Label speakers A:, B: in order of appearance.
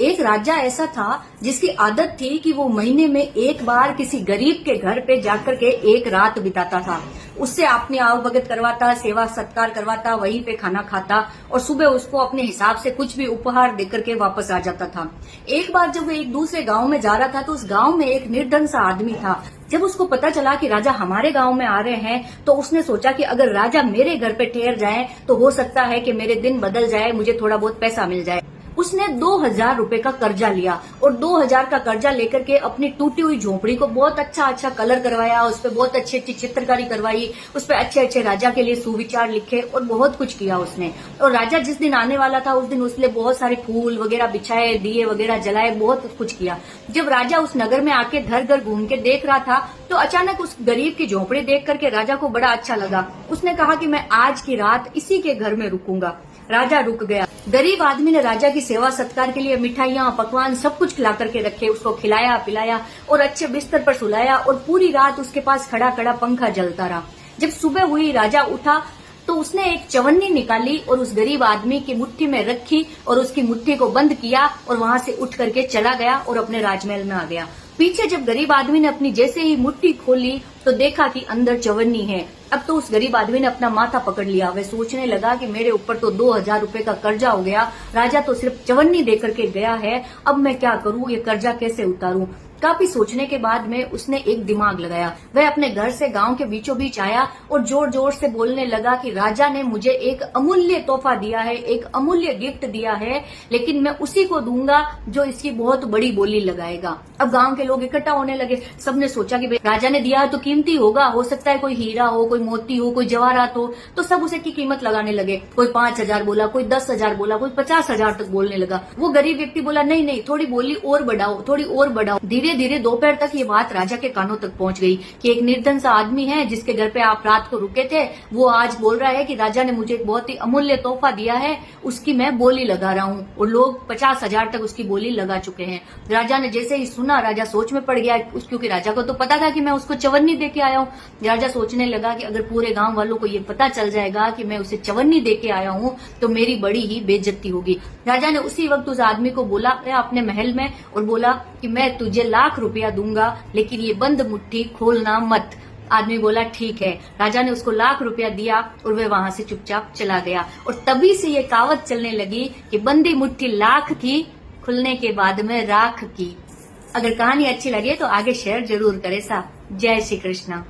A: एक राजा ऐसा था जिसकी आदत थी कि वो महीने में एक बार किसी गरीब के घर पे जाकर के एक रात बिताता था। उससे अपनी आवभगत करवाता, सेवा सत्कार करवाता, वहीं पे खाना खाता और सुबह उसको अपने हिसाब से कुछ भी उपहार देकर के वापस आ जाता था। एक बार जब वो एक दूसरे गांव में जा रहा था तो उस गांव में एक निर्धन सा आदमी था। जब उसको पता चला कि राजा हमारे गांव में आ रहे हैं तो उसने सोचा कि अगर राजा मेरे घर पे ठहर जाए तो हो सकता है कि मेरे दिन बदल जाए, मुझे थोड़ा बहुत पैसा मिल जाए। उसने 2000 रुपए का कर्जा लिया और 2000 का कर्जा लेकर के अपनी टूटी हुई झोपड़ी को बहुत अच्छा कलर करवाया, उस पर बहुत अच्छी चित्रकारी करवाई, उस पर अच्छे राजा के लिए सुविचार लिखे और बहुत कुछ किया उसने। और राजा जिस दिन आने वाला था उस दिन उसने बहुत सारे फूल वगैरह बिछाए, दिए वगैरह जलाए, बहुत कुछ किया। जब राजा उस नगर में आके घर घर घूम के देख रहा था तो अचानक उस गरीब की झोपड़ी देख करके राजा को बड़ा अच्छा लगा। उसने कहा कि मैं आज की रात इसी के घर में रुकूंगा। राजा रुक गया। गरीब आदमी ने राजा की सेवा सत्कार के लिए मिठाइयां, पकवान सब कुछ खिला करके रखे, उसको खिलाया पिलाया और अच्छे बिस्तर पर सुलाया और पूरी रात उसके पास खड़ा खड़ा पंखा जलता रहा। जब सुबह हुई राजा उठा तो उसने एक चवन्नी निकाली और उस गरीब आदमी की मुट्ठी में रखी और उसकी मुट्ठी को बंद किया और वहां से उठ करके चला गया और अपने राजमहल में आ गया। पीछे जब गरीब आदमी ने अपनी जैसे ही मुट्ठी खोली तो देखा कि अंदर चवन्नी है। अब तो उस गरीब आदमी ने अपना माथा पकड़ लिया। वह सोचने लगा कि मेरे ऊपर तो 2000 रुपए का कर्जा हो गया, राजा तो सिर्फ चवन्नी दे करके गया है, अब मैं क्या करूं, ये कर्जा कैसे उतारूं। काफी सोचने के बाद में उसने एक दिमाग लगाया। वह अपने घर से गांव के बीचों बीच आया और जोर जोर से बोलने लगा कि राजा ने मुझे एक अमूल्य तोहफा दिया है, एक अमूल्य गिफ्ट दिया है, लेकिन मैं उसी को दूंगा जो इसकी बहुत बड़ी बोली लगाएगा। अब गांव के लोग इकट्ठा होने लगे। सबने सोचा कि राजा ने दिया है तो कीमती होगा, हो सकता है कोई हीरा हो, कोई मोती हो, कोई जवाहरात हो, तो सब उसे की कीमत लगाने लगे। कोई 5000 बोला, कोई 10,000 बोला, कोई 50,000 तक बोलने लगा। वो गरीब व्यक्ति बोला नहीं नहीं, थोड़ी बोली और बढ़ाओ, थोड़ी और बढ़ाओ। धीरे धीरे दोपहर तक ये बात राजा के कानों तक पहुंच गई कि एक निर्धन सा आदमी है जिसके घर पे आप रात को रुके थे, वो आज बोल रहा है कि राजा ने मुझे एक बहुत ही अमूल्य तोहफा दिया है, उसकी मैं बोली लगा रहा हूँ। और लोग 50,000 तक उसकी बोली लगा चुके हैं। राजा ने जैसे ही सुना राजा सोच में पड़ गया, क्योंकि राजा को तो पता था कि मैं उसको चवन्नी दे के आया हूँ। राजा सोचने लगा कि अगर पूरे गांव वालों को ये पता चल जाएगा कि मैं उसे चवन्नी दे के आया हूँ तो मेरी बड़ी ही बेइज्जती होगी। राजा ने उसी वक्त उस आदमी को बोला अपने महल में और बोला कि मैं तुझे लाख रुपया दूंगा, लेकिन ये बंद मुट्ठी खोलना मत। आदमी बोला ठीक है। राजा ने उसको लाख रुपया दिया और वह वहां से चुपचाप चला गया। और तभी से ये कहावत चलने लगी कि बंदी मुट्ठी लाख की, खुलने के बाद में राख की। अगर कहानी अच्छी लगे तो आगे शेयर जरूर करें साहब। जय श्री कृष्णा।